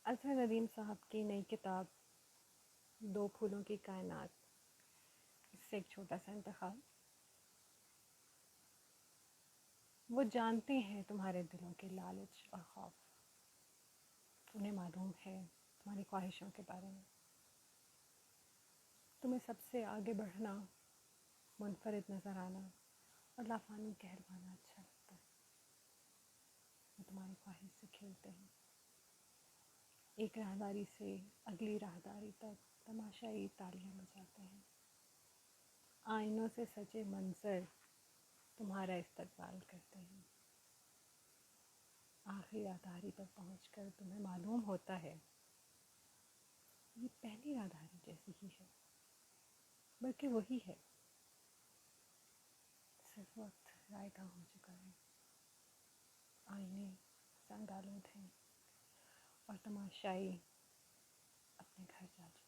اظہر ندیم صاحب کی نئی کتاب دو پھولوں کی کائنات، اس سے ایک چھوٹا سا انتخاب۔ وہ جانتے ہیں تمہارے دلوں کے لالچ اور خوف، انہیں معلوم ہے تمہاری خواہشوں کے بارے میں، تمہیں سب سے آگے بڑھنا، منفرد نظر آنا اور لافانی کہلوانا اچھا لگتا ہے۔ وہ تمہاری خواہش سے کھیلتے ہیں، ایک راہداری سے اگلی راہداری تک تماشائی تالیاں بجاتے ہیں۔ آئینوں سے سجے منظر تمہارا استقبال کرتے ہیں۔ آخری راہداری تک پہنچ کر تمہیں معلوم ہوتا ہے یہ پہلی راہداری جیسی ہی ہے، بلکہ وہی ہے، صرف وقت رائے گاں ہو چکا ہے۔ آئینے سنگ آلود ہیں اور تماشائی اپنے گھر جا چکے ہیں۔